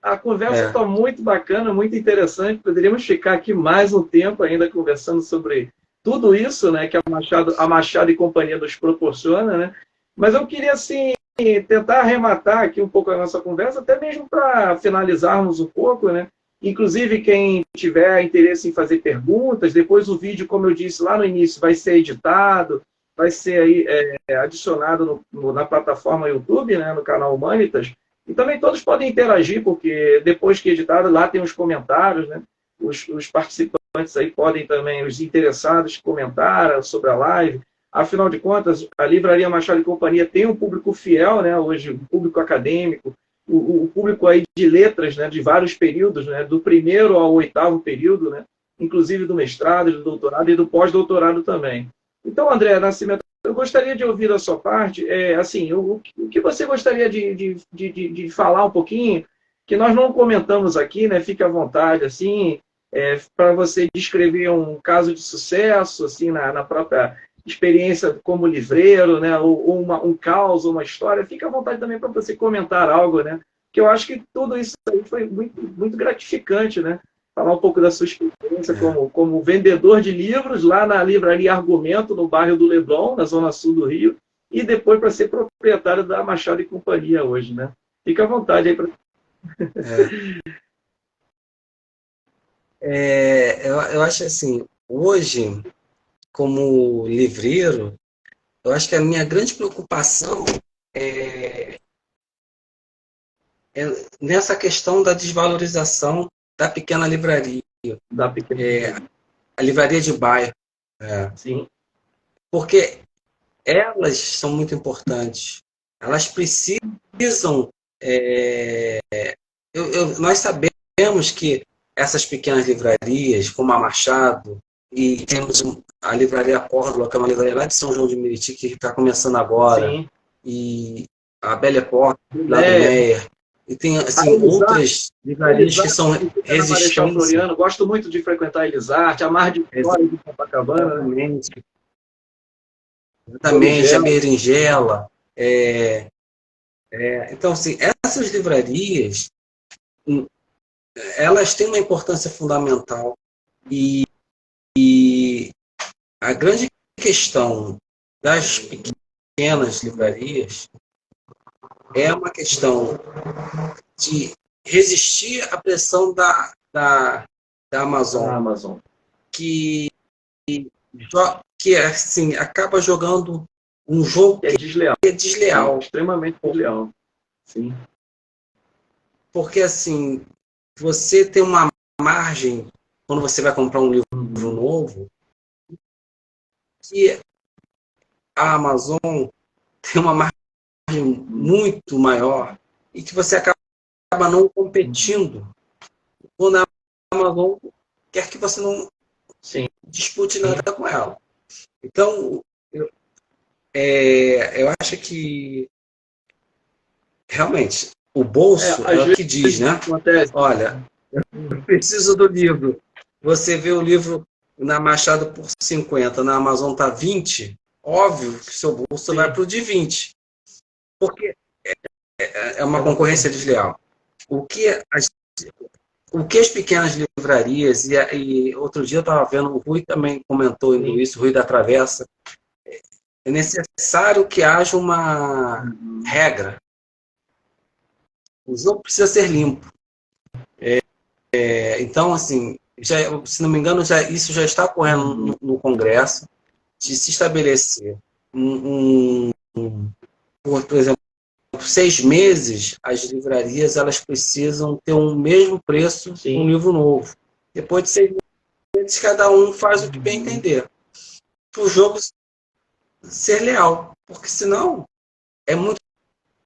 a conversa está muito bacana, muito interessante. Poderíamos ficar aqui mais um tempo ainda conversando sobre tudo isso, né, que a Machado e Companhia nos proporciona, né? Mas eu queria, assim, tentar arrematar aqui um pouco a nossa conversa, até mesmo para finalizarmos um pouco, né? Inclusive, quem tiver interesse em fazer perguntas, depois o vídeo, como eu disse lá no início, vai ser editado, vai ser aí, adicionado na plataforma YouTube, né, no canal Humanitas. E também todos podem interagir, porque depois que editado, lá tem os comentários, né? Os participantes aí podem também, os interessados, comentar sobre a live. Afinal de contas, a Livraria Machado e Companhia tem um público fiel, né? Hoje, um público acadêmico, o público aí de letras, né? De vários períodos, né? Do primeiro ao oitavo período, né? Inclusive do mestrado, do doutorado e do pós-doutorado também. Então, André Nascimento, eu gostaria de ouvir a sua parte, assim, o que você gostaria de falar um pouquinho, que nós não comentamos aqui, né? Fique à vontade, assim, para você descrever um caso de sucesso, assim, na própria experiência como livreiro, né? Ou um caos, uma história. Fique à vontade também para você comentar algo, né? Que eu acho que tudo isso aí foi muito, muito gratificante, né? Falar um pouco da sua experiência como vendedor de livros lá na Livraria Argumento, no bairro do Leblon, na zona sul do Rio, e depois para ser proprietário da Machado e Companhia hoje, né? Fica à vontade aí para... Eu acho assim, hoje, como livreiro, eu acho que a minha grande preocupação é nessa questão da desvalorização da pequena livraria, a livraria de bairro. Sim. Porque elas são muito importantes. Elas precisam... nós sabemos que essas pequenas livrarias, como a Machado, e temos a Livraria Córdoba, que é uma livraria lá de São João de Meriti, que está começando agora, Sim. e a Belle Époque, lá do Meyer, e tem assim, outras livrarias que são resistentes. Gosto muito de frequentar a Elisarte, a Mar de Vitória de Copacabana. Exatamente, a Berinjela. Então, assim, essas livrarias, elas têm uma importância fundamental. E a grande questão das pequenas livrarias é uma questão de resistir à pressão da Amazon, que assim, acaba jogando um jogo que é desleal. Extremamente desleal. Sim. Porque, assim, você tem uma margem, quando você vai comprar um livro novo, que a Amazon tem uma margem muito maior e que você acaba não competindo quando a Amazon quer que você não dispute nada com ela. Então, eu acho que realmente o bolso é o que diz, né? Olha, eu preciso do livro. Você vê o livro na Machado por 50, na Amazon está 20, óbvio que seu bolso vai para o de 20. Porque é uma concorrência desleal. O que as pequenas livrarias, e outro dia eu estava vendo, o Rui também comentou isso, o Rui da Travessa, é necessário que haja uma regra. O jogo precisa ser limpo. Então, assim, se não me engano, isso já está ocorrendo no Congresso, de se estabelecer por exemplo, 6 meses, as livrarias elas precisam ter o mesmo preço um livro novo. Depois de 6 meses, cada um faz o que bem entender. Para o jogo ser leal, porque senão é muito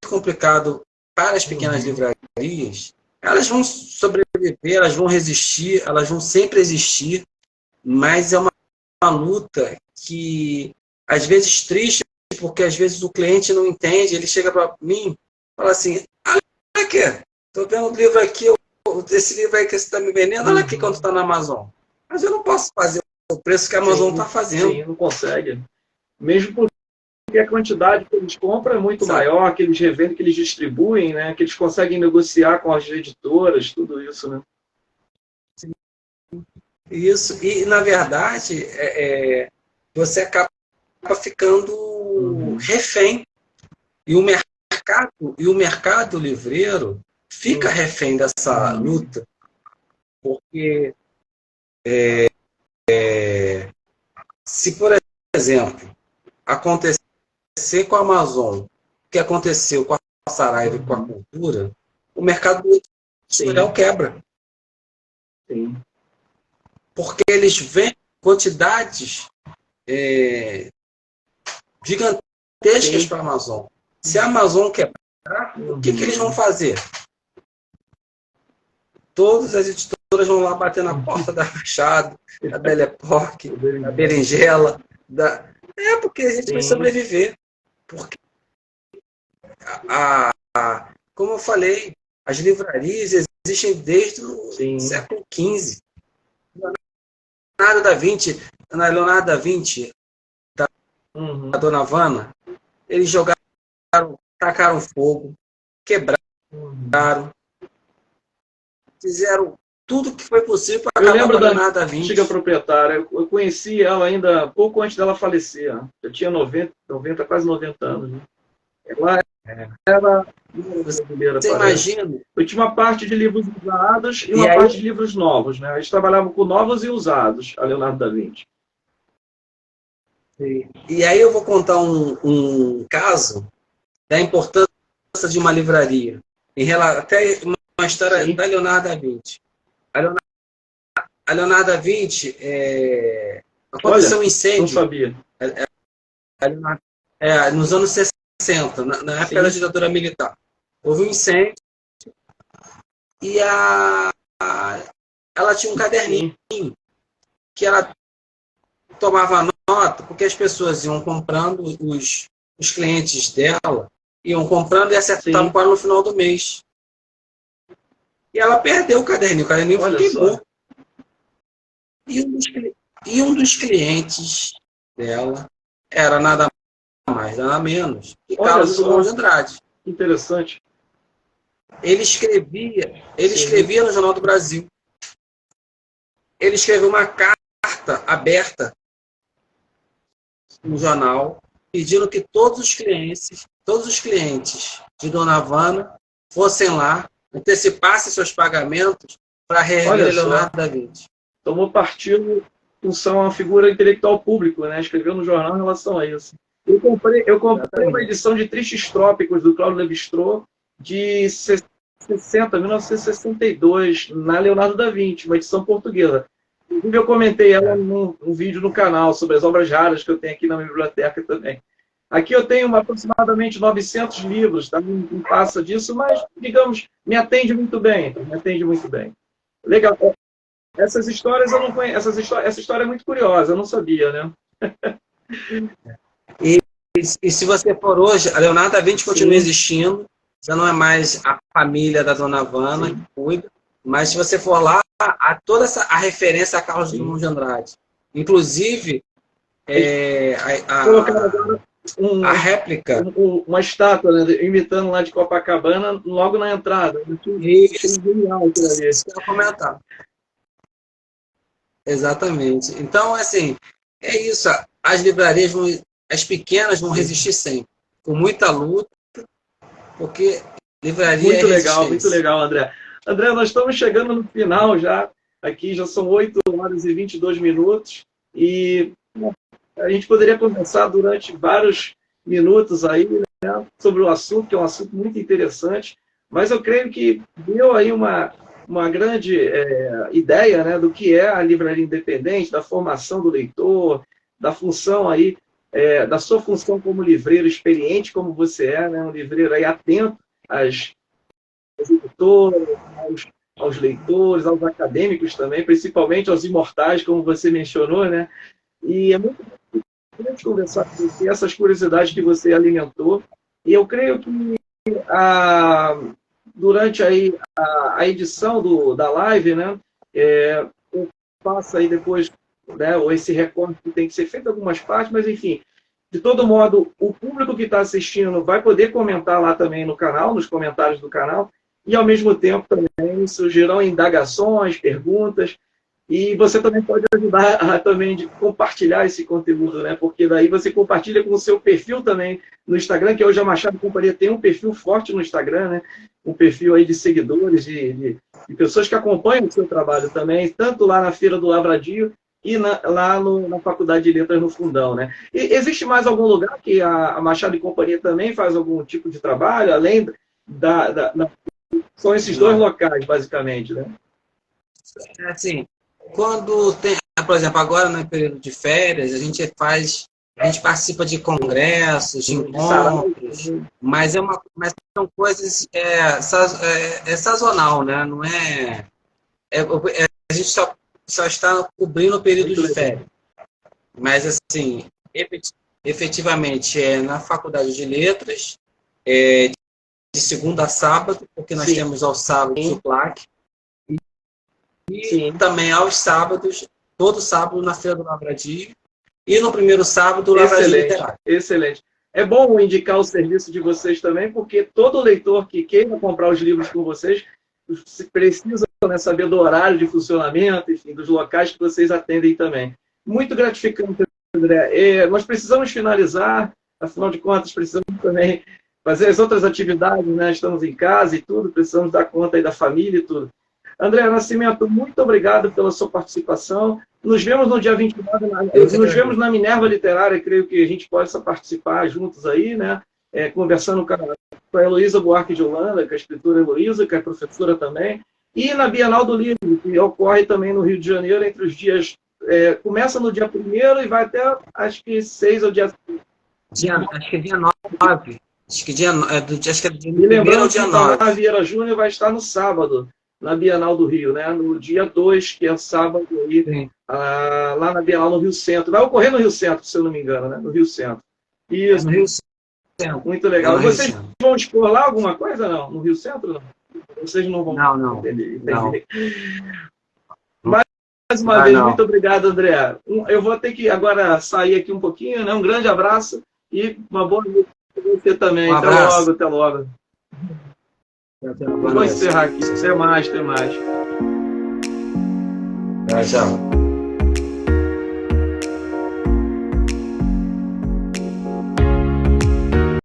complicado para as pequenas livrarias. Elas vão sobreviver, elas vão resistir, elas vão sempre existir, mas é uma luta que, às vezes, triste, porque às vezes o cliente não entende, ele chega para mim e fala assim, olha aqui, estou vendo o livro aqui, esse livro aí que você está me vendendo, olha aqui quanto está na Amazon. Mas eu não posso fazer o preço que a Amazon está fazendo. Sim, não consegue. Mesmo porque a quantidade que eles compram é muito maior, que eles revendem, que eles distribuem, né? Que eles conseguem negociar com as editoras, tudo isso, né? Sim. Isso, e na verdade, você acaba ficando refém. E o mercado livreiro fica refém dessa luta. Porque se, por exemplo, acontecer com a Amazon o que aconteceu com a Saraiva e com a Cultura, o mercado editorial quebra. Sim. Porque eles vendem quantidades gigantescas para a Amazon. Se a Amazon quebrar, o que eles vão fazer? Todas as editoras vão lá bater na porta da Machado, da Belle Époque, da Berinjela. Porque a gente vai sobreviver. Porque, como eu falei, as livrarias existem desde o século XV. Leonardo da Vinci, da Dona Havana, eles tacaram fogo, quebraram, fizeram tudo que foi possível para acabar com a Leonardo da Vinci. Antiga proprietária, eu conheci ela ainda pouco antes dela falecer. Eu tinha 90, quase 90 anos. Né? Ela era brasileira. Você imagina? Eu tinha uma parte de livros usados e uma parte de livros novos. Né? A gente trabalhava com novos e usados, a Leonardo da Vinci. E aí eu vou contar um caso da importância de uma livraria. Até uma história da Leonardo da Vinci. A Leonardo da Vinci aconteceu um incêndio. Não sabia. Nos anos 60, na época da ditadura militar. Houve um incêndio e ela tinha um caderninho que ela tomava nota, porque as pessoas iam comprando, os clientes dela iam comprando e acertavam para no final do mês. E ela perdeu o caderninho queimou. E um dos clientes dela era nada mais, nada menos que Carlos Drummond de Andrade. Interessante. Ele escrevia no Jornal do Brasil. Ele escreveu uma carta aberta no jornal, pedindo que todos os clientes de Dona Havana fossem lá, antecipassem seus pagamentos para reerguer Leonardo da Vinci. Tomou partido em função a uma figura intelectual público, né? Escreveu no jornal em relação a isso. Eu comprei uma edição de Tristes Trópicos do Cláudio Lévi-Strauss de 1962, na Leonardo da Vinci, uma edição portuguesa. Inclusive, eu comentei ela num vídeo no canal sobre as obras raras que eu tenho aqui na minha biblioteca também. Aqui eu tenho aproximadamente 900 livros, tá? Não passa disso, mas, digamos, me atende muito bem. Legal. Essas histórias eu não conheço. Essa história é muito curiosa, eu não sabia, né? E se você for hoje, a Leonardo da Vinci continua existindo, já não é mais a família da Dona Havana que cuida, mas se você for lá, há toda a referência a Carlos Drummond de Andrade. Inclusive, a réplica... Uma estátua, né, imitando lá de Copacabana, logo na entrada. Isso que eu ia comentar. Exatamente. Então, assim, é isso. As livrarias, as pequenas vão resistir sempre, com muita luta, porque livraria muito legal, André. André, nós estamos chegando no final já. Aqui já são 8 horas e 22 minutos. E a gente poderia conversar durante vários minutos aí, né, sobre o assunto, que é um assunto muito interessante. Mas eu creio que deu aí uma grande ideia, né, do que é a livraria independente, da formação do leitor, da função aí, da sua função como livreiro experiente, como você é, né, um livreiro aí atento às editoras, aos leitores, aos acadêmicos também, principalmente aos imortais, como você mencionou, né? E é muito importante conversar com você, essas curiosidades que você alimentou. E eu creio que durante aí a edição da live, né, eu faço aí depois, né, ou esse recorte que tem que ser feito algumas partes, mas enfim, de todo modo, o público que está assistindo vai poder comentar lá também no canal, nos comentários do canal, e ao mesmo tempo também surgirão indagações, perguntas, e você também pode ajudar também de compartilhar esse conteúdo, né? Porque daí você compartilha com o seu perfil também no Instagram, que hoje a Machado Companhia tem um perfil forte no Instagram, né? um perfil aí de seguidores, de pessoas que acompanham o seu trabalho também, tanto lá na Feira do Lavradio e lá na Faculdade de Letras no Fundão, né? E existe mais algum lugar que a Machado e Companhia também faz algum tipo de trabalho, além são esses dois locais, basicamente, né? Assim, quando tem, por exemplo, agora no período de férias, a gente participa de congressos, de encontros, mas são coisas sazonal, né? Não a gente só está cobrindo o período de férias. Mas, assim, efetivamente, na Faculdade de Letras, de segunda a sábado, porque nós temos aos sábados o PLAC, e também aos sábados, todo sábado na Feira do Lavradio, e no primeiro sábado o Lavradio Literário. Excelente. É bom indicar o serviço de vocês também, porque todo leitor que queira comprar os livros com vocês precisa, né, saber do horário de funcionamento, enfim, dos locais que vocês atendem também. Muito gratificante, André. Nós precisamos finalizar, afinal de contas, precisamos também fazer as outras atividades, né? Estamos em casa e tudo, precisamos dar conta aí da família e tudo. André Nascimento, muito obrigado pela sua participação. Nos vemos no dia 29, nos vemos na Minerva Literária, creio que a gente possa participar juntos aí, né? Conversando com a Heloísa Buarque de Holanda, com a escritora Heloísa, que é professora também, e na Bienal do Livro, que ocorre também no Rio de Janeiro, entre os dias... começa no dia 1º e vai até, acho que 6 ou dia... Acho que é dia 9. Acho que é do dia 1º ao dia 9. A Vieira Júnior vai estar no sábado, na Bienal do Rio, né? No dia 2, que é sábado, aí, lá na Bienal no Rio Centro. Vai ocorrer no Rio Centro, se eu não me engano, né? No Rio Centro. Isso. No Rio Centro. Muito legal. Vocês vão expor lá alguma coisa, não? No Rio Centro, não? Vocês não vão... Não. Entendi. Não. Mais uma vez, muito obrigado, André. Eu vou ter que agora sair aqui um pouquinho, né? Um grande abraço e uma boa noite para você também. Até logo. Vou encerrar aqui. Até mais. Tchau.